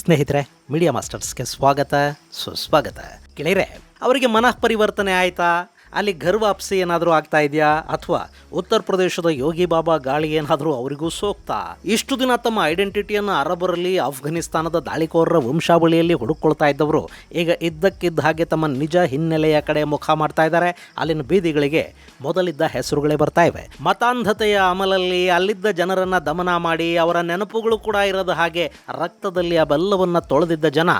ಸ್ನೇಹಿತರೆ, ಮೀಡಿಯಾ ಮಾಸ್ಟರ್ಸ್ಗೆ ಸ್ವಾಗತ ಸುಸ್ವಾಗತ. ಗೆಳೆಯರೆ, ಅವರಿಗೆ ಮನಃ ಪರಿವರ್ತನೆ ಆಯಿತಾ? ಅಲ್ಲಿ ಗರ್ವಾಪ್ಸಿ ಏನಾದರೂ ಆಗ್ತಾ ಇದೆಯಾ? ಅಥವಾ ಉತ್ತರ ಪ್ರದೇಶದ ಯೋಗಿ ಬಾಬಾ ಗಾಳಿ ಏನಾದರೂ ಅವರಿಗೂ ಸೋಕ್ತಾ? ಇಷ್ಟು ದಿನ ತಮ್ಮ ಐಡೆಂಟಿಟಿಯನ್ನು ಅರಬರಲ್ಲಿ, ಅಫ್ಘಾನಿಸ್ತಾನದ ದಾಳಿಕೋರರ ವಂಶಾವಳಿಯಲ್ಲಿ ಹುಡುಕೊಳ್ತಾ ಇದ್ದವರು ಈಗ ಇದ್ದಕ್ಕಿದ್ದ ಹಾಗೆ ತಮ್ಮ ನಿಜ ಹಿನ್ನೆಲೆಯ ಕಡೆ ಮುಖ ಮಾಡ್ತಾ ಇದ್ದಾರೆ. ಅಲ್ಲಿನ ಬೀದಿಗಳಿಗೆ ಮೊದಲಿದ್ದ ಹೆಸರುಗಳೇ ಬರ್ತಾ ಇವೆ. ಮತಾಂಧತೆಯ ಅಮಲಲ್ಲಿ ಅಲ್ಲಿದ್ದ ಜನರನ್ನ ದಮನ ಮಾಡಿ ಅವರ ನೆನಪುಗಳು ಕೂಡ ಇರದ ಹಾಗೆ ರಕ್ತದಲ್ಲಿ ಆ ಬೆಲ್ಲವನ್ನು ತೊಳೆದಿದ್ದ ಜನ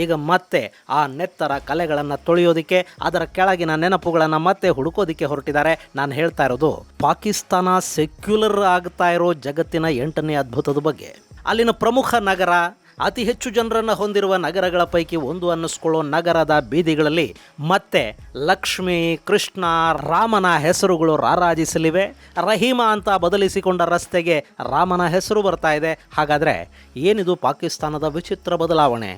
ಈಗ ಮತ್ತೆ ಆ ನೆತ್ತರ ಕಲೆಗಳನ್ನು ತೊಳೆಯೋದಿಕ್ಕೆ, ಅದರ ಕೆಳಗಿನ ನೆನಪುಗಳನ್ನು ಮತ್ತೆ ಹುಡುಕೋದಿಕ್ಕೆ ಹೊರಟಿದ್ದಾರೆ. ನಾನು ಹೇಳ್ತಾ ಇರೋದು ಪಾಕಿಸ್ತಾನ ಸೆಕ್ಯುಲರ್ ಆಗ್ತಾ ಇರೋ ಜಗತ್ತಿನ 8ನೇ ಅದ್ಭುತದ ಬಗ್ಗೆ. ಅಲ್ಲಿನ ಪ್ರಮುಖ ನಗರ, ಅತಿ ಹೆಚ್ಚು ಜನರನ್ನು ಹೊಂದಿರುವ ನಗರಗಳ ಪೈಕಿ ಒಂದು ಅನ್ನಿಸ್ಕೊಳ್ಳೋ ನಗರದ ಬೀದಿಗಳಲ್ಲಿ ಮತ್ತೆ ಲಕ್ಷ್ಮಿ, ಕೃಷ್ಣ, ರಾಮನ ಹೆಸರುಗಳು ರಾರಾಜಿಸಲಿವೆ. ರಹೀಮಾ ಅಂತ ಬದಲಿಸಿಕೊಂಡ ರಸ್ತೆಗೆ ರಾಮನ ಹೆಸರು ಬರ್ತಾ ಇದೆ. ಹಾಗಾದರೆ ಏನಿದು ಪಾಕಿಸ್ತಾನದ ವಿಚಿತ್ರ ಬದಲಾವಣೆ?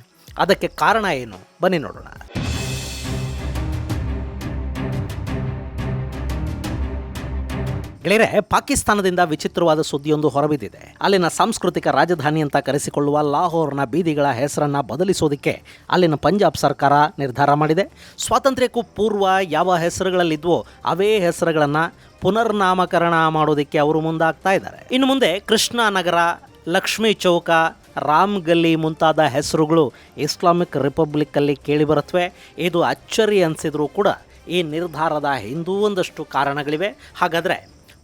ಅದಕ್ಕೆ ಕಾರಣ ಏನು? ಬನ್ನಿ ನೋಡೋಣ. ಗೆಳೆಯರೆ, ಪಾಕಿಸ್ತಾನದಿಂದ ವಿಚಿತ್ರವಾದ ಸುದ್ದಿಯೊಂದು ಹೊರಬಿದ್ದಿದೆ. ಅಲ್ಲಿನ ಸಾಂಸ್ಕೃತಿಕ ರಾಜಧಾನಿ ಅಂತ ಕರೆಸಿಕೊಳ್ಳುವ ಲಾಹೋರ್ನ ಬೀದಿಗಳ ಹೆಸರನ್ನು ಬದಲಿಸೋದಕ್ಕೆ ಅಲ್ಲಿನ ಪಂಜಾಬ್ ಸರ್ಕಾರ ನಿರ್ಧಾರ ಮಾಡಿದೆ. ಸ್ವಾತಂತ್ರ್ಯಕ್ಕೂ ಪೂರ್ವ ಯಾವ ಹೆಸರುಗಳಲ್ಲಿದ್ವೋ ಅವೇ ಹೆಸರುಗಳನ್ನು ಪುನರ್ನಾಮಕರಣ ಮಾಡೋದಕ್ಕೆ ಅವರು ಮುಂದಾಗ್ತಾ ಇದ್ದಾರೆ. ಇನ್ನು ಮುಂದೆ ಕೃಷ್ಣ ನಗರ, ಲಕ್ಷ್ಮೀ ಚೌಕ, ರಾಮ್ ಗಲ್ಲಿ ಮುಂತಾದ ಹೆಸರುಗಳು ಇಸ್ಲಾಮಿಕ್ ರಿಪಬ್ಲಿಕ್ಕಲ್ಲಿ ಕೇಳಿಬರುತ್ತವೆ. ಇದು ಅಚ್ಚರಿ ಅನಿಸಿದ್ರೂ ಕೂಡ ಈ ನಿರ್ಧಾರದ ಹಿಂದೂ ಒಂದಷ್ಟು ಕಾರಣಗಳಿವೆ. ಹಾಗಾದರೆ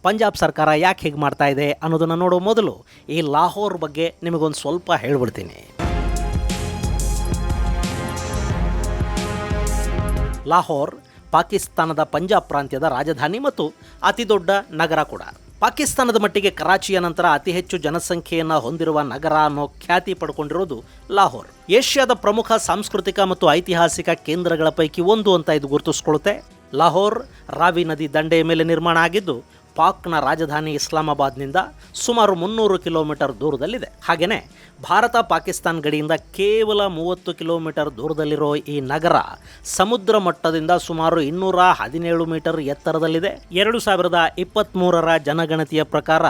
ಪಂಜಾಬ್ ಸರ್ಕಾರ ಯಾಕೆ ಹೀಗೆ ಮಾಡ್ತಾ ಇದೆ ಅನ್ನೋದನ್ನು ನೋಡೋ ಮೊದಲು ಈ ಲಾಹೋರ್ ಬಗ್ಗೆ ನಿಮಗೊಂದು ಸ್ವಲ್ಪ ಹೇಳ್ಬಿಡ್ತೀನಿ. ಲಾಹೋರ್ ಪಾಕಿಸ್ತಾನದ ಪಂಜಾಬ್ ಪ್ರಾಂತ್ಯದ ರಾಜಧಾನಿ ಮತ್ತು ಅತಿ ದೊಡ್ಡ ನಗರ ಕೂಡ. ಪಾಕಿಸ್ತಾನದ ಮಟ್ಟಿಗೆ ಕರಾಚಿಯ ನಂತರ ಅತಿ ಹೆಚ್ಚು ಜನಸಂಖ್ಯೆಯನ್ನು ಹೊಂದಿರುವ ನಗರ ಅನ್ನೋ ಖ್ಯಾತಿ ಪಡ್ಕೊಂಡಿರೋದು ಲಾಹೋರ್. ಏಷ್ಯಾದ ಪ್ರಮುಖ ಸಾಂಸ್ಕೃತಿಕ ಮತ್ತು ಐತಿಹಾಸಿಕ ಕೇಂದ್ರಗಳ ಪೈಕಿ ಒಂದು ಅಂತ ಇದು ಗುರುತಿಸ್ಕೊಳ್ಳುತ್ತೆ. ಲಾಹೋರ್ ರಾವಿ ನದಿ ದಂಡೆಯ ಮೇಲೆ ನಿರ್ಮಾಣ ಆಗಿದ್ದು ಪಾಕ್ನ ರಾಜಧಾನಿ ಇಸ್ಲಾಮಾಬಾದ್ನಿಂದ ಸುಮಾರು 300 ಕಿಲೋಮೀಟರ್ ದೂರದಲ್ಲಿದೆ. ಹಾಗೆಯೇ ಭಾರತ ಪಾಕಿಸ್ತಾನ ಗಡಿಯಿಂದ ಕೇವಲ 30 ಕಿಲೋಮೀಟರ್ ದೂರದಲ್ಲಿರೋ ಈ ನಗರ ಸಮುದ್ರ ಮಟ್ಟದಿಂದ ಸುಮಾರು 217 ಮೀಟರ್ ಎತ್ತರದಲ್ಲಿದೆ. 2023ರ ಜನಗಣತಿಯ ಪ್ರಕಾರ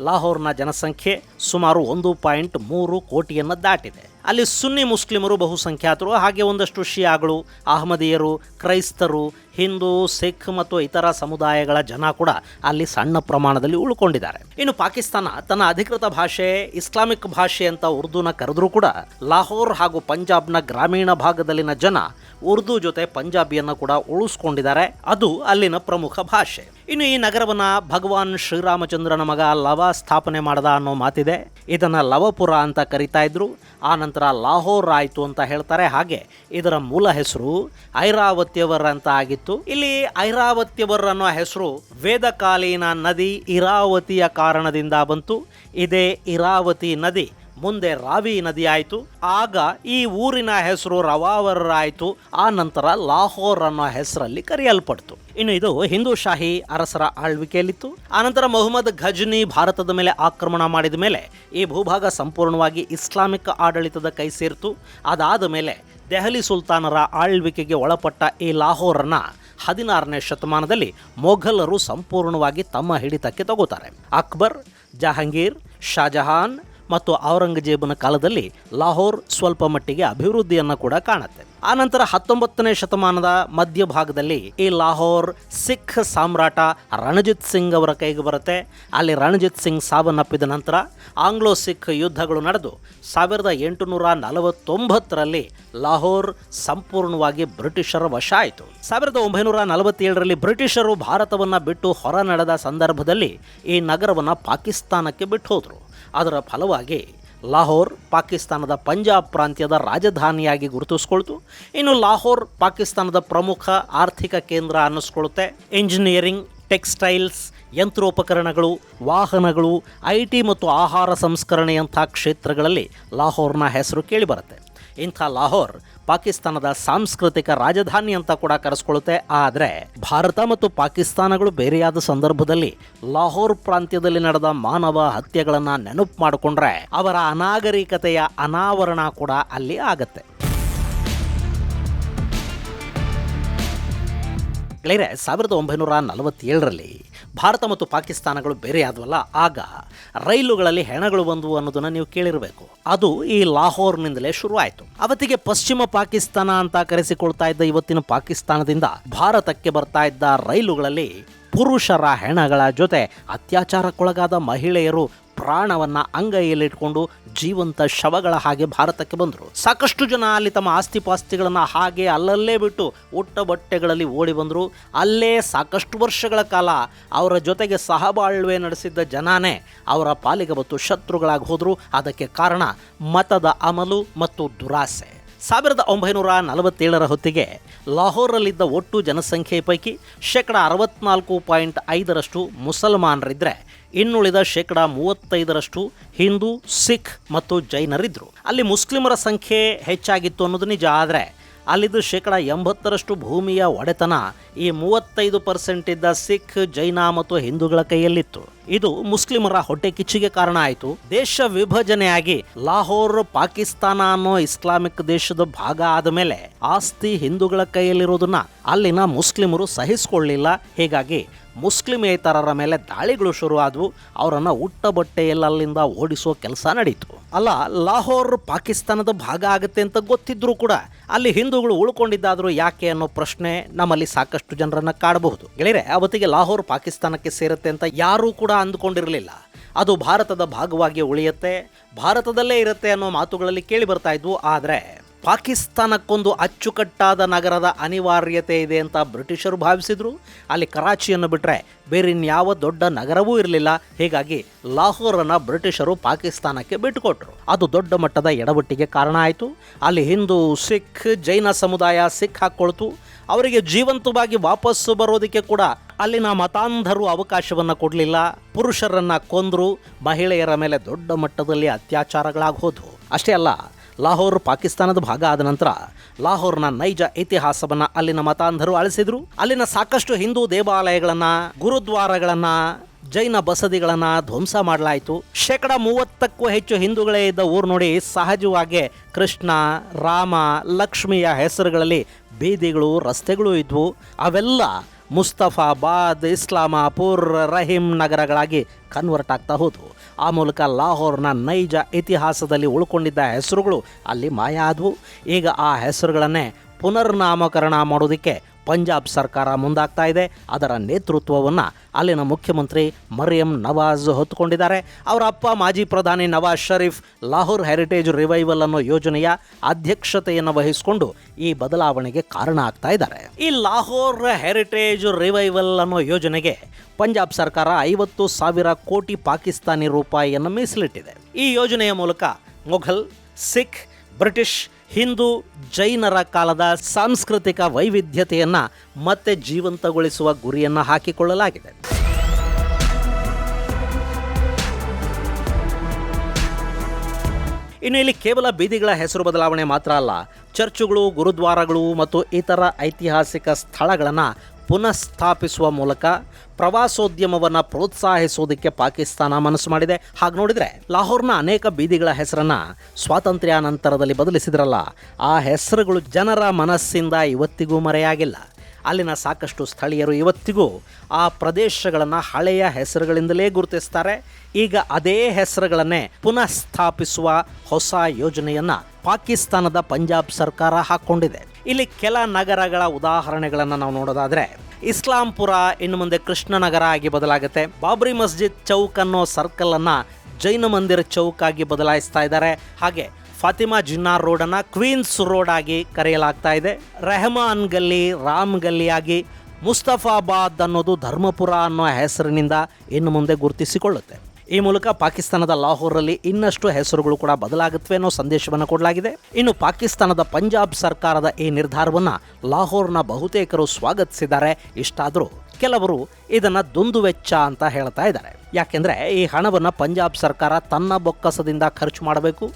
ಲಾಹೋರ್ನ ಜನಸಂಖ್ಯೆ ಸುಮಾರು 1.3 ಕೋಟಿಯನ್ನು ದಾಟಿದೆ. ಅಲ್ಲಿ ಸುನ್ನಿ ಮುಸ್ಲಿಮರು ಬಹುಸಂಖ್ಯಾತರು, ಹಾಗೆ ಒಂದಷ್ಟು ಶಿಯಾಗಳು, ಅಹಮದಿಯರು, ಕ್ರೈಸ್ತರು, ಹಿಂದೂ, ಸಿಖ್ ಮತ್ತು ಇತರ ಸಮುದಾಯಗಳ ಜನ ಕೂಡ ಅಲ್ಲಿ ಸಣ್ಣ ಪ್ರಮಾಣದಲ್ಲಿ ಉಳ್ಕೊಂಡಿದ್ದಾರೆ. ಇನ್ನು ಪಾಕಿಸ್ತಾನ ತನ್ನ ಅಧಿಕೃತ ಭಾಷೆ ಇಸ್ಲಾಮಿಕ್ ಭಾಷೆ ಅಂತ ಉರ್ದುನ ಕರೆದ್ರೂ ಕೂಡ ಲಾಹೋರ್ ಹಾಗೂ ಪಂಜಾಬ್ನ ಗ್ರಾಮೀಣ ಭಾಗದಲ್ಲಿನ ಜನ ಉರ್ದು ಜೊತೆ ಪಂಜಾಬಿಯನ್ನು ಕೂಡ ಉಳಿಸ್ಕೊಂಡಿದ್ದಾರೆ. ಅದು ಅಲ್ಲಿನ ಪ್ರಮುಖ ಭಾಷೆ. ಇನ್ನು ಈ ನಗರವನ್ನ ಭಗವಾನ್ ಶ್ರೀರಾಮಚಂದ್ರನ ಮಗ ಲವ ಸ್ಥಾಪನೆ ಮಾಡದ ಅನ್ನೋ ಮಾತಿದೆ. ಇದನ್ನ ಲವಪುರ ಅಂತ ಕರಿತಾ ಇದ್ರು. ಆ ನಂತರ ಲಾಹೋರ್ ಆಯಿತು ಅಂತ ಹೇಳ್ತಾರೆ. ಹಾಗೆ ಇದರ ಮೂಲ ಹೆಸರು ಐರಾವತ್ಯವರ್ ಅಂತ ಆಗಿತ್ತು. ಇಲ್ಲಿ ಐರಾವತ್ಯವರ್ ಅನ್ನೋ ಹೆಸರು ವೇದಕಾಲೀನ ನದಿ ಇರಾವತಿಯ ಕಾರಣದಿಂದ ಬಂತು. ಇದೇ ಇರಾವತಿ ನದಿ ಮುಂದೆ ರಾವಿ ನದಿ ಆಯಿತು. ಆಗ ಈ ಊರಿನ ಹೆಸರು ರವಾವರ್ ಆಯಿತು. ಆ ನಂತರ ಲಾಹೋರ್ ಅನ್ನೋ ಹೆಸರಲ್ಲಿ ಕರೆಯಲ್ಪಡ್ತು. ಇನ್ನು ಇದು ಹಿಂದೂ ಶಾಹಿ ಅರಸರ ಆಳ್ವಿಕೆಯಲ್ಲಿತ್ತು. ಆನಂತರ ಮೊಹಮ್ಮದ್ ಘಜ್ನಿ ಭಾರತದ ಮೇಲೆ ಆಕ್ರಮಣ ಮಾಡಿದ ಮೇಲೆ ಈ ಭೂಭಾಗ ಸಂಪೂರ್ಣವಾಗಿ ಇಸ್ಲಾಮಿಕ್ ಆಡಳಿತದ ಕೈ ಸೇರಿತು. ಅದಾದ ಮೇಲೆ ದೆಹಲಿ ಸುಲ್ತಾನರ ಆಳ್ವಿಕೆಗೆ ಒಳಪಟ್ಟ ಈ ಲಾಹೋರನ್ನ 16ನೇ ಶತಮಾನದಲ್ಲಿ ಮೊಘಲರು ಸಂಪೂರ್ಣವಾಗಿ ತಮ್ಮ ಹಿಡಿತಕ್ಕೆ ತಗೋತಾರೆ. ಅಕ್ಬರ್, ಜಹಾಂಗೀರ್, ಶಾಜಹಾನ್ ಮತ್ತು ಔರಂಗಜೇಬನ ಕಾಲದಲ್ಲಿ ಲಾಹೋರ್ ಸ್ವಲ್ಪ ಮಟ್ಟಿಗೆ ಅಭಿವೃದ್ಧಿಯನ್ನು ಕೂಡ ಕಾಣುತ್ತೆ. ಆನಂತರ 19ನೇ ಶತಮಾನದ ಮಧ್ಯಭಾಗದಲ್ಲಿ ಈ ಲಾಹೋರ್ ಸಿಖ್ ಸಾಮ್ರಾಟ ರಣಜಿತ್ ಸಿಂಗ್ ಅವರ ಕೈಗೆ ಬರುತ್ತೆ. ಅಲ್ಲಿ ರಣಜಿತ್ ಸಿಂಗ್ ಸಾವನ್ನಪ್ಪಿದ ನಂತರ ಆಂಗ್ಲೋ ಸಿಖ್ ಯುದ್ಧಗಳು ನಡೆದು 1849ರಲ್ಲಿ ಲಾಹೋರ್ ಸಂಪೂರ್ಣವಾಗಿ ಬ್ರಿಟಿಷರ ವಶ ಆಯಿತು. 1947ರಲ್ಲಿ ಬ್ರಿಟಿಷರು ಭಾರತವನ್ನು ಬಿಟ್ಟು ಹೊರ ನಡೆದ ಸಂದರ್ಭದಲ್ಲಿ ಈ ನಗರವನ್ನು ಪಾಕಿಸ್ತಾನಕ್ಕೆ ಬಿಟ್ಟು ಹೋದರು. ಅದರ ಫಲವಾಗಿ ಲಾಹೋರ್ ಪಾಕಿಸ್ತಾನದ ಪಂಜಾಬ್ ಪ್ರಾಂತ್ಯದ ರಾಜಧಾನಿಯಾಗಿ ಗುರುತಿಸ್ಕೊಳ್ತು. ಇನ್ನು ಲಾಹೋರ್ ಪಾಕಿಸ್ತಾನದ ಪ್ರಮುಖ ಆರ್ಥಿಕ ಕೇಂದ್ರ ಅನ್ನಿಸ್ಕೊಳ್ಳುತ್ತೆ. ಇಂಜಿನಿಯರಿಂಗ್, ಟೆಕ್ಸ್ಟೈಲ್ಸ್, ಯಂತ್ರೋಪಕರಣಗಳು, ವಾಹನಗಳು, IT ಮತ್ತು ಆಹಾರ ಸಂಸ್ಕರಣೆಯಂಥ ಕ್ಷೇತ್ರಗಳಲ್ಲಿ ಲಾಹೋರ್ನ ಹೆಸರು ಕೇಳಿಬರುತ್ತೆ. ಇಂಥ ಲಾಹೋರ್ ಪಾಕಿಸ್ತಾನದ ಸಾಂಸ್ಕೃತಿಕ ರಾಜಧಾನಿ ಅಂತ ಕೂಡ ಕರೆಸ್ಕೊಳ್ಳುತ್ತೆ. ಆದರೆ ಭಾರತ ಮತ್ತು ಪಾಕಿಸ್ತಾನಗಳು ಬೇರೆಯಾದ ಸಂದರ್ಭದಲ್ಲಿ ಲಾಹೋರ್ ಪ್ರಾಂತ್ಯದಲ್ಲಿ ನಡೆದ ಮಾನವ ಹತ್ಯೆಗಳನ್ನು ನೆನಪು ಮಾಡಿಕೊಂಡ್ರೆ ಅವರ ಅನಾಗರಿಕತೆಯ ಅನಾವರಣ ಕೂಡ ಅಲ್ಲಿ ಆಗತ್ತೆ. ಗೆಳೆಯರೆ, 1947ರಲ್ಲಿ ಭಾರತ ಮತ್ತು ಪಾಕಿಸ್ತಾನಗಳು ಬೇರೆ ಆದವಲ್ಲ, ಆಗ ರೈಲುಗಳಲ್ಲಿ ಹೆಣಗಳು ಬಂದವು ಅನ್ನೋದನ್ನು ನೀವು ಕೇಳಿರಬೇಕು. ಅದು ಈ ಲಾಹೋರ್ನಿಂದಲೇ ಶುರುವಾಯಿತು. ಅವತ್ತಿಗೆ ಪಶ್ಚಿಮ ಪಾಕಿಸ್ತಾನ ಅಂತ ಕರೆಸಿಕೊಳ್ತಾ ಇದ್ದ ಇವತ್ತಿನ ಪಾಕಿಸ್ತಾನದಿಂದ ಭಾರತಕ್ಕೆ ಬರ್ತಾ ಇದ್ದ ರೈಲುಗಳಲ್ಲಿ ಪುರುಷರ ಹೆಣಗಳ ಜೊತೆ ಅತ್ಯಾಚಾರಕ್ಕೊಳಗಾದ ಮಹಿಳೆಯರು ಪ್ರಾಣವನ್ನ ಅಂಗೈಯಲ್ಲಿಟ್ಕೊಂಡು ಜೀವಂತ ಶವಗಳ ಹಾಗೆ ಭಾರತಕ್ಕೆ ಬಂದರು. ಸಾಕಷ್ಟು ಜನ ಅಲ್ಲಿ ತಮ್ಮ ಆಸ್ತಿಪಾಸ್ತಿಗಳನ್ನು ಹಾಗೆ ಅಲ್ಲಲ್ಲೇ ಬಿಟ್ಟು ಉಟ್ಟ ಬಟ್ಟೆಗಳಲ್ಲಿ ಓಡಿ ಬಂದರು. ಅಲ್ಲೇ ಸಾಕಷ್ಟು ವರ್ಷಗಳ ಕಾಲ ಅವರ ಜೊತೆಗೆ ಸಹಬಾಳ್ವೆ ನಡೆಸಿದ್ದ ಜನನೇ ಅವರ ಪಾಲಿಗೆ ಬತ್ತು ಶತ್ರುಗಳಾಗಿ ಹೋದರು. ಅದಕ್ಕೆ ಕಾರಣ ಮತದ ಅಮಲು ಮತ್ತು ದುರಾಸೆ. 1947 ಹೊತ್ತಿಗೆ ಲಾಹೋರಲ್ಲಿದ್ದ ಒಟ್ಟು ಜನಸಂಖ್ಯೆ ಪೈಕಿ 64.5% ಮುಸಲ್ಮಾನರಿದ್ದರೆ ಇನ್ನುಳಿದ 35% ಹಿಂದೂ, ಸಿಖ್ ಮತ್ತು ಜೈನರಿದ್ದರು. ಅಲ್ಲಿ ಮುಸ್ಲಿಮರ ಸಂಖ್ಯೆ ಹೆಚ್ಚಾಗಿತ್ತು ಅನ್ನೋದು ನಿಜ. ಆದರೆ ಅಲ್ಲಿದ್ದು 80% ಭೂಮಿಯ ಒಡೆತನ ಈ 35% ಇದ್ದ ಸಿಖ್, ಜೈನ ಮತ್ತು ಹಿಂದೂಗಳ ಕೈಯಲ್ಲಿತ್ತು. ಇದು ಮುಸ್ಲಿಮರ ಹೊಟ್ಟೆ ಕಿಚ್ಚಿಗೆ ಕಾರಣ ಆಯಿತು. ದೇಶ ವಿಭಜನೆಯಾಗಿ ಲಾಹೋರ್ ಪಾಕಿಸ್ತಾನ ಅನ್ನೋ ಇಸ್ಲಾಮಿಕ್ ದೇಶದ ಭಾಗ ಆದ ಮೇಲೆ ಆಸ್ತಿ ಹಿಂದೂಗಳ ಕೈಯಲ್ಲಿರೋದನ್ನ ಅಲ್ಲಿನ ಮುಸ್ಲಿಮರು ಸಹಿಸಿಕೊಳ್ಳಲಿಲ್ಲ. ಹೀಗಾಗಿ ಮುಸ್ಲಿಮೇತರರ ಮೇಲೆ ದಾಳಿಗಳು ಶುರುವಾದವು. ಅವರನ್ನು ಉಟ್ಟ ಬಟ್ಟೆಯಲ್ಲಿ ಅಲ್ಲಿಂದ ಓಡಿಸೋ ಕೆಲಸ ನಡೀತು. ಅಲ್ಲ, ಲಾಹೋರ್ ಪಾಕಿಸ್ತಾನದ ಭಾಗ ಆಗುತ್ತೆ ಅಂತ ಗೊತ್ತಿದ್ರೂ ಕೂಡ ಅಲ್ಲಿ ಹಿಂದೂಗಳು ಉಳ್ಕೊಂಡಿದ್ದಾದರೂ ಯಾಕೆ ಅನ್ನೋ ಪ್ರಶ್ನೆ ನಮ್ಮಲ್ಲಿ ಸಾಕಷ್ಟು ಜನರನ್ನು ಕಾಡಬಹುದು. ಗೆಳೆಯರೆ, ಅವತ್ತಿಗೆ ಲಾಹೋರ್ ಪಾಕಿಸ್ತಾನಕ್ಕೆ ಸೇರುತ್ತೆ ಅಂತ ಯಾರೂ ಕೂಡ ಅಂದುಕೊಂಡಿರಲಿಲ್ಲ. ಅದು ಭಾರತದ ಭಾಗವಾಗಿ ಉಳಿಯುತ್ತೆ, ಭಾರತದಲ್ಲೇ ಇರುತ್ತೆ ಅನ್ನೋ ಮಾತುಗಳಲ್ಲಿ ಕೇಳಿ ಬರ್ತಾ ಇದ್ವು. ಆದರೆ ಪಾಕಿಸ್ತಾನಕ್ಕೊಂದು ಅಚ್ಚುಕಟ್ಟಾದ ನಗರದ ಅನಿವಾರ್ಯತೆ ಇದೆ ಅಂತ ಬ್ರಿಟಿಷರು ಭಾವಿಸಿದ್ರು. ಅಲ್ಲಿ ಕರಾಚಿಯನ್ನು ಬಿಟ್ಟರೆ ಬೇರಿನ್ಯಾವ ದೊಡ್ಡ ನಗರವೂ ಇರಲಿಲ್ಲ. ಹೀಗಾಗಿ ಲಾಹೋರನ್ನು ಬ್ರಿಟಿಷರು ಪಾಕಿಸ್ತಾನಕ್ಕೆ ಬಿಟ್ಟುಕೊಟ್ರು. ಅದು ದೊಡ್ಡ ಮಟ್ಟದ ಎಡವಟ್ಟಿಗೆ ಕಾರಣ ಆಯಿತು. ಅಲ್ಲಿ ಹಿಂದೂ, ಸಿಖ್, ಜೈನ ಸಮುದಾಯ ಸಿಕ್ಕಾಕೊಳ್ತು. ಅವರಿಗೆ ಜೀವಂತವಾಗಿ ವಾಪಸ್ಸು ಬರೋದಕ್ಕೆ ಕೂಡ ಅಲ್ಲಿನ ಮತಾಂಧರು ಅವಕಾಶವನ್ನು ಕೊಡಲಿಲ್ಲ. ಪುರುಷರನ್ನು ಕೊಂದರು. ಮಹಿಳೆಯರ ಮೇಲೆ ದೊಡ್ಡ ಮಟ್ಟದಲ್ಲಿ ಅತ್ಯಾಚಾರಗಳಾಗೋದ್ವು. ಅಷ್ಟೇ ಅಲ್ಲ, ಲಾಹೋರ್ ಪಾಕಿಸ್ತಾನದ ಭಾಗ ಆದ ನಂತರ ಲಾಹೋರ್ನ ನೈಜ ಇತಿಹಾಸವನ್ನು ಅಲ್ಲಿನ ಮತಾಂಧರು ಅಳಿಸಿದ್ರು. ಅಲ್ಲಿನ ಸಾಕಷ್ಟು ಹಿಂದೂ ದೇವಾಲಯಗಳನ್ನು, ಗುರುದ್ವಾರಗಳನ್ನು, ಜೈನ ಬಸದಿಗಳನ್ನು ಧ್ವಂಸ ಮಾಡಲಾಯಿತು. 30%ಕ್ಕೂ ಹೆಚ್ಚು ಹಿಂದೂಗಳೇ ಇದ್ದ ಊರು ನೋಡಿ ಸಹಜವಾಗಿ ಕೃಷ್ಣ, ರಾಮ, ಲಕ್ಷ್ಮಿಯ ಹೆಸರುಗಳಲ್ಲಿ ಬೀದಿಗಳು, ರಸ್ತೆಗಳು ಇದ್ವು. ಅವೆಲ್ಲ ಮುಸ್ತಫಾಬಾದ್, ಇಸ್ಲಾಮಾಪುರ್, ರಹೀಂ ನಗರಗಳಾಗಿ ಕನ್ವರ್ಟ್ ಆಗ್ತಾ ಹೋದವು. ಆ ಮೂಲಕ ಲಾಹೋರ್ನ ನೈಜ ಇತಿಹಾಸದಲ್ಲಿ ಉಳ್ಕೊಂಡಿದ್ದ ಹೆಸರುಗಳು ಅಲ್ಲಿ ಮಾಯ ಆದವು. ಈಗ ಆ ಹೆಸರುಗಳನ್ನೇ ಪುನರ್ನಾಮಕರಣ ಮಾಡೋದಕ್ಕೆ ಪಂಜಾಬ್ ಸರ್ಕಾರ ಮುಂದಾಗ್ತಾ ಇದೆ. ಅದರ ನೇತೃತ್ವವನ್ನು ಅಲ್ಲಿನ ಮುಖ್ಯಮಂತ್ರಿ ಮರಿಯಂ ನವಾಜ್ ಹೊತ್ತುಕೊಂಡಿದ್ದಾರೆ. ಅವರ ಅಪ್ಪ ಮಾಜಿ ಪ್ರಧಾನಿ ನವಾಜ್ ಶರೀಫ್ ಲಾಹೋರ್ ಹೆರಿಟೇಜ್ ರಿವೈವಲ್ ಅನ್ನೋ ಯೋಜನೆಯ ಅಧ್ಯಕ್ಷತೆಯನ್ನು ವಹಿಸಿಕೊಂಡು ಈ ಬದಲಾವಣೆಗೆ ಕಾರಣ ಆಗ್ತಾ ಇದ್ದಾರೆ. ಈ ಲಾಹೋರ್ ಹೆರಿಟೇಜ್ ರಿವೈವಲ್ ಅನ್ನೋ ಯೋಜನೆಗೆ ಪಂಜಾಬ್ ಸರ್ಕಾರ 50,000 ಕೋಟಿ ಪಾಕಿಸ್ತಾನಿ ರೂಪಾಯಿಯನ್ನು ಮೀಸಲಿಟ್ಟಿದೆ. ಈ ಯೋಜನೆಯ ಮೂಲಕ ಮೊಘಲ್, ಸಿಖ್, ಬ್ರಿಟಿಷ್, ಹಿಂದೂ, ಜೈನರ ಕಾಲದ ಸಾಂಸ್ಕೃತಿಕ ವೈವಿಧ್ಯತೆಯನ್ನು ಮತ್ತೆ ಜೀವಂತಗೊಳಿಸುವ ಗುರಿಯನ್ನು ಹಾಕಿಕೊಳ್ಳಲಾಗಿದೆ. ಇನ್ನು ಇಲ್ಲಿ ಕೇವಲ ಬೀದಿಗಳ ಹೆಸರು ಬದಲಾವಣೆ ಮಾತ್ರ ಅಲ್ಲ, ಚರ್ಚುಗಳು, ಗುರುದ್ವಾರಗಳು ಮತ್ತು ಇತರ ಐತಿಹಾಸಿಕ ಸ್ಥಳಗಳನ್ನು ಪುನಃಸ್ಥಾಪಿಸುವ ಮೂಲಕ ಪ್ರವಾಸೋದ್ಯಮವನ್ನು ಪ್ರೋತ್ಸಾಹಿಸುವುದಕ್ಕೆ ಪಾಕಿಸ್ತಾನ ಮನಸ್ಸು ಮಾಡಿದೆ. ಹಾಗೆ ನೋಡಿದರೆ ಲಾಹೋರ್ನ ಅನೇಕ ಬೀದಿಗಳ ಹೆಸರನ್ನು ಸ್ವಾತಂತ್ರ್ಯ ನಂತರದಲ್ಲಿ ಬದಲಿಸಿದ್ರಲ್ಲ, ಆ ಹೆಸರುಗಳು ಜನರ ಮನಸ್ಸಿಂದ ಇವತ್ತಿಗೂ ಮರೆಯಾಗಿಲ್ಲ. ಅಲ್ಲಿನ ಸಾಕಷ್ಟು ಸ್ಥಳೀಯರು ಇವತ್ತಿಗೂ ಆ ಪ್ರದೇಶಗಳನ್ನು ಹಳೆಯ ಹೆಸರುಗಳಿಂದಲೇ ಗುರುತಿಸ್ತಾರೆ. ಈಗ ಅದೇ ಹೆಸರುಗಳನ್ನೇ ಪುನಃಸ್ಥಾಪಿಸುವ ಹೊಸ ಯೋಜನೆಯನ್ನು ಪಾಕಿಸ್ತಾನದ ಪಂಜಾಬ್ ಸರ್ಕಾರ ಹಾಕ್ಕೊಂಡಿದೆ. ಇಲ್ಲಿ ಕೆಲ ನಗರಗಳ ಉದಾಹರಣೆಗಳನ್ನು ನಾವು ನೋಡೋದಾದರೆ, ಇಸ್ಲಾಂಪುರ ಇನ್ನು ಮುಂದೆ ಕೃಷ್ಣನಗರ ಆಗಿ ಬದಲಾಗುತ್ತೆ. ಬಾಬ್ರಿ ಮಸ್ಜಿದ್ ಚೌಕ್ ಅನ್ನೋ ಸರ್ಕಲನ್ನು ಜೈನ ಮಂದಿರ ಚೌಕ್ ಆಗಿ ಬದಲಾಯಿಸ್ತಾ ಇದ್ದಾರೆ. ಹಾಗೆ ಫಾತಿಮಾ ಜಿನ್ನಾ ರೋಡನ್ನು ಕ್ವೀನ್ಸ್ ರೋಡ್ ಆಗಿ ಕರೆಯಲಾಗ್ತಾ ಇದೆ. ರೆಹಮಾನ್ ಗಲ್ಲಿ ರಾಮ್ ಗಲ್ಲಿ ಆಗಿ, ಮುಸ್ತಫಾಬಾದ್ ಅನ್ನೋದು ಧರ್ಮಪುರ ಅನ್ನೋ ಹೆಸರಿನಿಂದ ಇನ್ನು ಮುಂದೆ ಗುರುತಿಸಿಕೊಳ್ಳುತ್ತೆ. ಈ ಮೂಲಕ ಪಾಕಿಸ್ತಾನದ ಲಾಹೋರಲ್ಲಿ ಇನ್ನಷ್ಟು ಹೆಸರುಗಳು ಕೂಡ ಬದಲಾಗುತ್ತವೆ ಅನ್ನೋ ಸಂದೇಶವನ್ನು ಕೊಡಲಾಗಿದೆ. ಇನ್ನು ಪಾಕಿಸ್ತಾನದ ಪಂಜಾಬ್ ಸರ್ಕಾರದ ಈ ನಿರ್ಧಾರವನ್ನು ಲಾಹೋರ್ನ ಬಹುತೇಕರು ಸ್ವಾಗತಿಸಿದ್ದಾರೆ. ಇಷ್ಟಾದರೂ ಕೆಲವರು ಇದನ್ನು ದುಂದುವೆಚ್ಚ ಅಂತ ಹೇಳ್ತಾ ಇದ್ದಾರೆ. ಯಾಕೆಂದರೆ ಈ ಹಣವನ್ನು ಪಂಜಾಬ್ ಸರ್ಕಾರ ತನ್ನ ಬೊಕ್ಕಸದಿಂದ ಖರ್ಚು ಮಾಡಬೇಕು.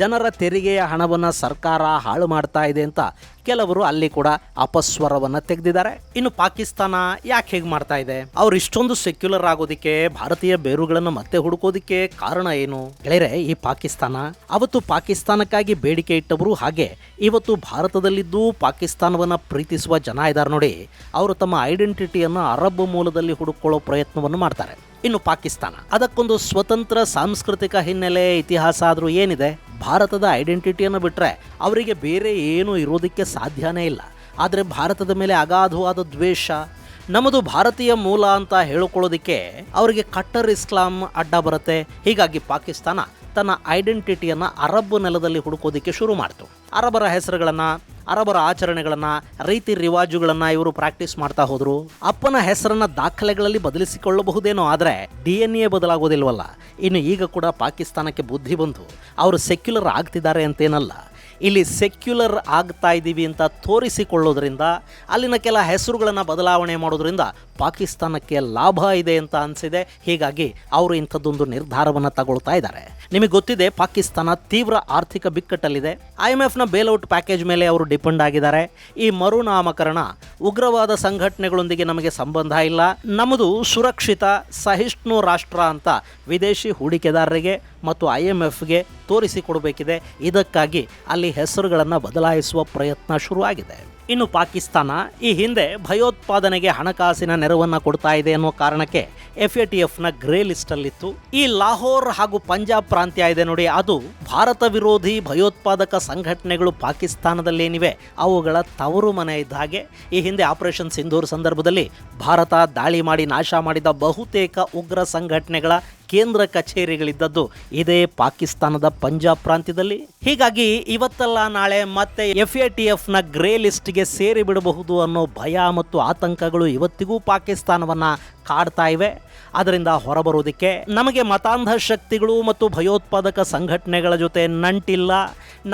ಜನರ ತೆರಿಗೆಯ ಹಣವನ್ನು ಸರ್ಕಾರ ಹಾಳು ಮಾಡ್ತಾ ಇದೆ ಅಂತ ಕೆಲವರು ಅಲ್ಲಿ ಕೂಡ ಅಪಸ್ವರವನ್ನ ತೆಗೆದಿದ್ದಾರೆ. ಇನ್ನು ಪಾಕಿಸ್ತಾನ ಯಾಕೆ ಹೇಗೆ ಮಾಡ್ತಾ ಇದೆ, ಅವ್ರು ಇಷ್ಟೊಂದು ಸೆಕ್ಯುಲರ್ ಆಗೋದಿಕ್ಕೆ, ಭಾರತೀಯ ಬೇರುಗಳನ್ನು ಮತ್ತೆ ಹುಡುಕೋದಿಕ್ಕೆ ಕಾರಣ ಏನು? ಗೆಳೆಯರೆ, ಈ ಪಾಕಿಸ್ತಾನ ಅವತ್ತು ಪಾಕಿಸ್ತಾನಕ್ಕಾಗಿ ಬೇಡಿಕೆ ಇಟ್ಟವರು, ಹಾಗೆ ಇವತ್ತು ಭಾರತದಲ್ಲಿದ್ದು ಪಾಕಿಸ್ತಾನವನ್ನ ಪ್ರೀತಿಸುವ ಜನ ಇದ್ದಾರೆ ನೋಡಿ, ಅವರು ತಮ್ಮ ಐಡೆಂಟಿಟಿಯನ್ನು ಅರಬ್ ಮೂಲದಲ್ಲಿ ಹುಡುಕೊಳ್ಳೋ ಪ್ರಯತ್ನವನ್ನು ಮಾಡ್ತಾರೆ. ಇನ್ನು ಪಾಕಿಸ್ತಾನ ಅದಕ್ಕೊಂದು ಸ್ವತಂತ್ರ ಸಾಂಸ್ಕೃತಿಕ ಹಿನ್ನೆಲೆ, ಇತಿಹಾಸ ಆದರೂ ಏನಿದೆ? ಭಾರತದ ಐಡೆಂಟಿಟಿಯನ್ನು ಬಿಟ್ಟರೆ ಅವರಿಗೆ ಬೇರೆ ಏನೂ ಇರೋದಕ್ಕೆ ಸಾಧ್ಯನೇ ಇಲ್ಲ. ಆದರೆ ಭಾರತದ ಮೇಲೆ ಅಗಾಧವಾದ ದ್ವೇಷ, ನಮ್ಮದು ಭಾರತೀಯ ಮೂಲ ಅಂತ ಹೇಳಿಕೊಳ್ಳೋದಕ್ಕೆ ಅವರಿಗೆ ಕಟ್ಟರ್ ಇಸ್ಲಾಂ ಅಡ್ಡ ಬರುತ್ತೆ. ಹೀಗಾಗಿ ಪಾಕಿಸ್ತಾನ ತನ್ನ ಐಡೆಂಟಿಟಿಯನ್ನು ಅರಬ್ ನೆಲದಲ್ಲಿ ಹುಡುಕೋದಿಕ್ಕೆ ಶುರು ಮಾಡಿತು. ಅರಬರ ಹೆಸರುಗಳನ್ನು, ಅರಬರ ಆಚರಣೆಗಳನ್ನು, ರೀತಿ ರಿವಾಜುಗಳನ್ನು ಇವರು ಪ್ರಾಕ್ಟೀಸ್ ಮಾಡ್ತಾ ಹೋದರು. ಅಪ್ಪನ ಹೆಸರನ್ನು ದಾಖಲೆಗಳಲ್ಲಿ ಬದಲಿಸಿಕೊಳ್ಳಬಹುದೇನೋ, ಆದರೆ DNA ಬದಲಾಗೋದಿಲ್ವಲ್ಲ. ಇನ್ನು ಈಗ ಕೂಡ ಪಾಕಿಸ್ತಾನಕ್ಕೆ ಬುದ್ಧಿ ಬಂತು, ಅವರು ಸೆಕ್ಯುಲರ್ ಆಗ್ತಿದ್ದಾರೆ ಅಂತೇನಲ್ಲ, ಇಲ್ಲಿ ಸೆಕ್ಯುಲರ್ ಆಗ್ತಾ ಇದ್ದೀವಿ ಅಂತ ತೋರಿಸಿಕೊಳ್ಳೋದ್ರಿಂದ, ಅಲ್ಲಿನ ಕೆಲ ಹೆಸರುಗಳನ್ನು ಬದಲಾವಣೆ ಮಾಡೋದ್ರಿಂದ ಪಾಕಿಸ್ತಾನಕ್ಕೆ ಲಾಭ ಇದೆ ಅಂತ ಅನಿಸಿದೆ. ಹೀಗಾಗಿ ಅವರು ಇಂಥದ್ದೊಂದು ನಿರ್ಧಾರವನ್ನು ತಗೊಳ್ತಾ ಇದ್ದಾರೆ. ನಿಮಗೆ ಗೊತ್ತಿದೆ, ಪಾಕಿಸ್ತಾನ ತೀವ್ರ ಆರ್ಥಿಕ ಬಿಕ್ಕಟ್ಟಲ್ಲಿದೆ. IMFನ ಬೇಲ್ಔಟ್ ಪ್ಯಾಕೇಜ್ ಮೇಲೆ ಅವರು ಡಿಪೆಂಡ್ ಆಗಿದ್ದಾರೆ. ಈ ಮರುನಾಮಕರಣ ಉಗ್ರವಾದ ಸಂಘಟನೆಗಳೊಂದಿಗೆ ನಮಗೆ ಸಂಬಂಧ ಇಲ್ಲ, ನಮ್ಮದು ಸುರಕ್ಷಿತ ಸಹಿಷ್ಣು ರಾಷ್ಟ್ರ ಅಂತ ವಿದೇಶಿ ಹೂಡಿಕೆದಾರರಿಗೆ ಮತ್ತು IMFಗೆ ತೋರಿಸಿಕೊಡಬೇಕಿದೆ. ಇದಕ್ಕಾಗಿ ಅಲ್ಲಿ ಹೆಸರುಗಳನ್ನು ಬದಲಾಯಿಸುವ ಪ್ರಯತ್ನ ಶುರುವಾಗಿದೆ. ಇನ್ನು ಪಾಕಿಸ್ತಾನ ಈ ಹಿಂದೆ ಭಯೋತ್ಪಾದನೆಗೆ ಹಣಕಾಸಿನ ನೆರವನ್ನು ಕೊಡ್ತಾ ಇದೆ ಅನ್ನೋ ಕಾರಣಕ್ಕೆ FATFನ ಗ್ರೇ ಲಿಸ್ಟಲ್ಲಿತ್ತು. ಈ ಲಾಹೋರ್ ಹಾಗೂ ಪಂಜಾಬ್ ಪ್ರಾಂತ್ಯ ಇದೆ ನೋಡಿ, ಅದು ಭಾರತ ವಿರೋಧಿ ಭಯೋತ್ಪಾದಕ ಸಂಘಟನೆಗಳು ಪಾಕಿಸ್ತಾನದಲ್ಲೇನಿವೆ ಅವುಗಳ ತವರು ಮನೆ ಇದ್ದ ಹಾಗೆ. ಈ ಹಿಂದೆ ಆಪರೇಷನ್ ಸಿಂಧೂರ್ ಸಂದರ್ಭದಲ್ಲಿ ಭಾರತ ದಾಳಿ ಮಾಡಿ ನಾಶ ಮಾಡಿದ ಬಹುತೇಕ ಉಗ್ರ ಸಂಘಟನೆಗಳ ಕೇಂದ್ರ ಕಚೇರಿಗಳಿದ್ದದ್ದು ಇದೇ ಪಾಕಿಸ್ತಾನದ ಪಂಜಾಬ್ ಪ್ರಾಂತ್ಯದಲ್ಲಿ. ಹೀಗಾಗಿ ಇವತ್ತಲ್ಲ ನಾಳೆ ಮತ್ತೆ FATFನ ಗ್ರೇ ಲಿಸ್ಟ್ಗೆ ಸೇರಿ ಬಿಡಬಹುದು ಅನ್ನೋ ಭಯ ಮತ್ತು ಆತಂಕಗಳು ಇವತ್ತಿಗೂ ಪಾಕಿಸ್ತಾನವನ್ನ ಕಾಡ್ತಾ ಇವೆ. ಅದರಿಂದ ಹೊರಬರೋದಕ್ಕೆ ನಮಗೆ ಮತಾಂಧ ಶಕ್ತಿಗಳು ಮತ್ತು ಭಯೋತ್ಪಾದಕ ಸಂಘಟನೆಗಳ ಜೊತೆ ನಂಟಿಲ್ಲ,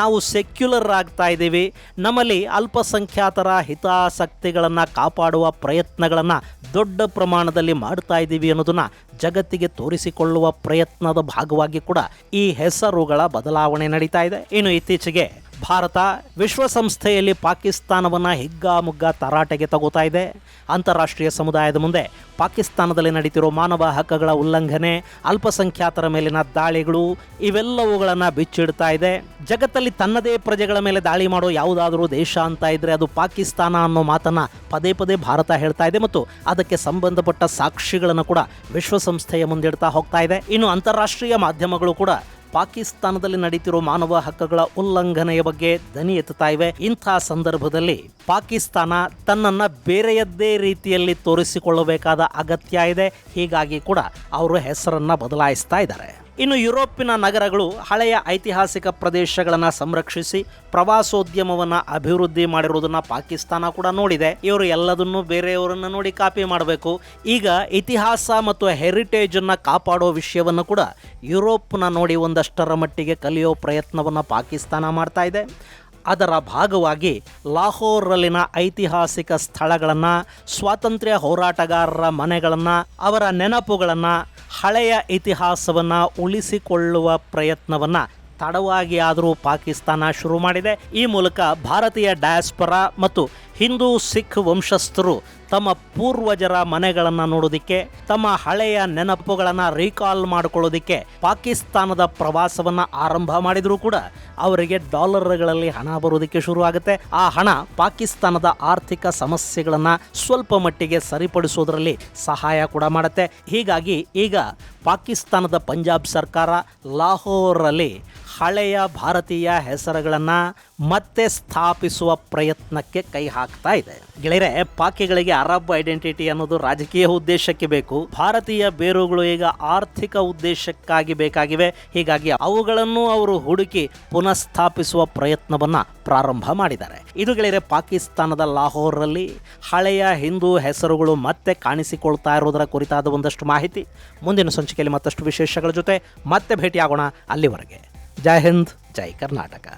ನಾವು ಸೆಕ್ಯುಲರ್ ಆಗ್ತಾ ಇದ್ದೀವಿ, ನಮ್ಮಲ್ಲಿ ಅಲ್ಪಸಂಖ್ಯಾತರ ಹಿತಾಸಕ್ತಿಗಳನ್ನು ಕಾಪಾಡುವ ಪ್ರಯತ್ನಗಳನ್ನು ದೊಡ್ಡ ಪ್ರಮಾಣದಲ್ಲಿ ಮಾಡ್ತಾ ಇದ್ದೀವಿ ಅನ್ನೋದನ್ನ ಜಗತ್ತಿಗೆ ತೋರಿಸಿಕೊಳ್ಳುವ ಪ್ರಯತ್ನದ ಭಾಗವಾಗಿ ಕೂಡ ಈ ಹೆಸರುಗಳ ಬದಲಾವಣೆ ನಡೀತಾ ಇದೆ. ಇನ್ನು ಇತ್ತೀಚೆಗೆ ಭಾರತ ವಿಶ್ವಸಂಸ್ಥೆಯಲ್ಲಿ ಪಾಕಿಸ್ತಾನವನ್ನು ಹಿಗ್ಗಾಮುಗ್ಗ ತರಾಟೆಗೆ ತಗೋತಾ ಇದೆ. ಅಂತಾರಾಷ್ಟ್ರೀಯ ಸಮುದಾಯದ ಮುಂದೆ ಪಾಕಿಸ್ತಾನದಲ್ಲಿ ನಡೀತಿರೋ ಮಾನವ ಹಕ್ಕುಗಳ ಉಲ್ಲಂಘನೆ, ಅಲ್ಪಸಂಖ್ಯಾತರ ಮೇಲಿನ ದಾಳಿಗಳು ಇವೆಲ್ಲವುಗಳನ್ನು ಬಿಚ್ಚಿಡ್ತಾ ಇದೆ. ಜಗತ್ತಲ್ಲಿ ತನ್ನದೇ ಪ್ರಜೆಗಳ ಮೇಲೆ ದಾಳಿ ಮಾಡೋ ಯಾವುದಾದ್ರೂ ದೇಶ ಅಂತ ಇದ್ರೆ ಅದು ಪಾಕಿಸ್ತಾನ ಅನ್ನೋ ಮಾತನ್ನ ಪದೇ ಪದೇ ಭಾರತ ಹೇಳ್ತಾ ಇದೆ ಮತ್ತು ಅದಕ್ಕೆ ಸಂಬಂಧಪಟ್ಟ ಸಾಕ್ಷಿಗಳನ್ನು ಕೂಡ ವಿಶ್ವಸಂಸ್ಥೆಯ ಮುಂದಿಡ್ತಾ ಹೋಗ್ತಾ ಇದೆ. ಇನ್ನು ಅಂತಾರಾಷ್ಟ್ರೀಯ ಮಾಧ್ಯಮಗಳು ಕೂಡ ಪಾಕಿಸ್ತಾನದಲ್ಲಿ ನಡೀತಿರೋ ಮಾನವ ಹಕ್ಕುಗಳ ಉಲ್ಲಂಘನೆಯ ಬಗ್ಗೆ ದನಿ ಎತ್ತುತ್ತಾ ಇವೆ. ಇಂಥ ಸಂದರ್ಭದಲ್ಲಿ ಪಾಕಿಸ್ತಾನ ತನ್ನನ್ನು ಬೇರೆಯದ್ದೇ ರೀತಿಯಲ್ಲಿ ತೋರಿಸಿಕೊಳ್ಳಬೇಕಾದ ಅಗತ್ಯ ಇದೆ. ಹೀಗಾಗಿ ಕೂಡ ಅವರು ಹೆಸರನ್ನು ಬದಲಾಯಿಸ್ತಾ ಇದ್ದಾರೆ. ಇನ್ನು ಯುರೋಪಿನ ನಗರಗಳು ಹಳೆಯ ಐತಿಹಾಸಿಕ ಪ್ರದೇಶಗಳನ್ನು ಸಂರಕ್ಷಿಸಿ ಪ್ರವಾಸೋದ್ಯಮವನ್ನು ಅಭಿವೃದ್ಧಿ ಮಾಡಿರುವುದನ್ನು ಪಾಕಿಸ್ತಾನ ಕೂಡ ನೋಡಿದೆ. ಇವರು ಎಲ್ಲದನ್ನೂ ಬೇರೆಯವರನ್ನು ನೋಡಿ ಕಾಪಿ ಮಾಡಬೇಕು. ಈಗ ಇತಿಹಾಸ ಮತ್ತು ಹೆರಿಟೇಜನ್ನು ಕಾಪಾಡೋ ವಿಷಯವನ್ನು ಕೂಡ ಯುರೋಪ್ನ ನೋಡಿ ಒಂದಷ್ಟರ ಮಟ್ಟಿಗೆ ಕಲಿಯೋ ಪ್ರಯತ್ನವನ್ನು ಪಾಕಿಸ್ತಾನ ಮಾಡ್ತಾ ಇದೆ. ಅದರ ಭಾಗವಾಗಿ ಲಾಹೋರಲ್ಲಿನ ಐತಿಹಾಸಿಕ ಸ್ಥಳಗಳನ್ನು, ಸ್ವಾತಂತ್ರ್ಯ ಹೋರಾಟಗಾರರ ಮನೆಗಳನ್ನು, ಅವರ ನೆನಪುಗಳನ್ನು, ಹಳೆಯ ಇತಿಹಾಸವನ್ನು ಉಳಿಸಿಕೊಳ್ಳುವ ಪ್ರಯತ್ನವನ್ನು ತಡವಾಗಿ ಆದರೂ ಪಾಕಿಸ್ತಾನ ಶುರು ಮಾಡಿದೆ. ಈ ಮೂಲಕ ಭಾರತೀಯ ಡಯಾಸ್ಪೊರಾ ಮತ್ತು ಹಿಂದೂ ಸಿಖ್ ವಂಶಸ್ಥರು ತಮ್ಮ ಪೂರ್ವಜರ ಮನೆಗಳನ್ನು ನೋಡೋದಕ್ಕೆ, ತಮ್ಮ ಹಳೆಯ ನೆನಪುಗಳನ್ನು ರೀಕಾಲ್ ಮಾಡಿಕೊಳ್ಳೋದಕ್ಕೆ ಪಾಕಿಸ್ತಾನದ ಪ್ರವಾಸವನ್ನು ಆರಂಭ ಮಾಡಿದರೂ ಕೂಡ ಅವರಿಗೆ ಡಾಲರ್ಗಳಲ್ಲಿ ಹಣ ಬರೋದಕ್ಕೆ ಶುರು ಆಗುತ್ತೆ. ಆ ಹಣ ಪಾಕಿಸ್ತಾನದ ಆರ್ಥಿಕ ಸಮಸ್ಯೆಗಳನ್ನು ಸ್ವಲ್ಪ ಮಟ್ಟಿಗೆ ಸರಿಪಡಿಸೋದ್ರಲ್ಲಿ ಸಹಾಯ ಕೂಡ ಮಾಡುತ್ತೆ. ಹೀಗಾಗಿ ಈಗ ಪಾಕಿಸ್ತಾನದ ಪಂಜಾಬ್ ಸರ್ಕಾರ ಲಾಹೋರಲ್ಲಿ ಹಳೆಯ ಭಾರತೀಯ ಹೆಸರುಗಳನ್ನು ಮತ್ತೆ ಸ್ಥಾಪಿಸುವ ಪ್ರಯತ್ನಕ್ಕೆ ಕೈ ಹಾಕ್ತಾ ಇದೆ. ಗೆಳೆಯರೆ, ಪಾಕಿಗಳಿಗೆ ಅರಬ್ ಐಡೆಂಟಿಟಿ ಅನ್ನೋದು ರಾಜಕೀಯ ಉದ್ದೇಶಕ್ಕೆ ಬೇಕು, ಭಾರತೀಯ ಬೇರುಗಳು ಈಗ ಆರ್ಥಿಕ ಉದ್ದೇಶಕ್ಕಾಗಿ ಬೇಕಾಗಿವೆ. ಹೀಗಾಗಿ ಅವುಗಳನ್ನು ಅವರು ಹುಡುಕಿ ಪುನಃಸ್ಥಾಪಿಸುವ ಪ್ರಯತ್ನವನ್ನು ಪ್ರಾರಂಭ ಮಾಡಿದ್ದಾರೆ. ಇದು ಗೆಳೆಯರೆ ಪಾಕಿಸ್ತಾನದ ಲಾಹೋರಲ್ಲಿ ಹಳೆಯ ಹಿಂದೂ ಹೆಸರುಗಳು ಮತ್ತೆ ಕಾಣಿಸಿಕೊಳ್ತಾ ಇರೋದರ ಕುರಿತಾದ ಒಂದಷ್ಟು ಮಾಹಿತಿ. ಮುಂದಿನ ಸಂಚಿಕೆಯಲ್ಲಿ ಮತ್ತಷ್ಟು ವಿಶೇಷಗಳ ಜೊತೆ ಮತ್ತೆ ಭೇಟಿಯಾಗೋಣ. ಅಲ್ಲಿವರೆಗೆ ಜೈ ಹಿಂದ್, ಜೈ ಕರ್ನಾಟಕ.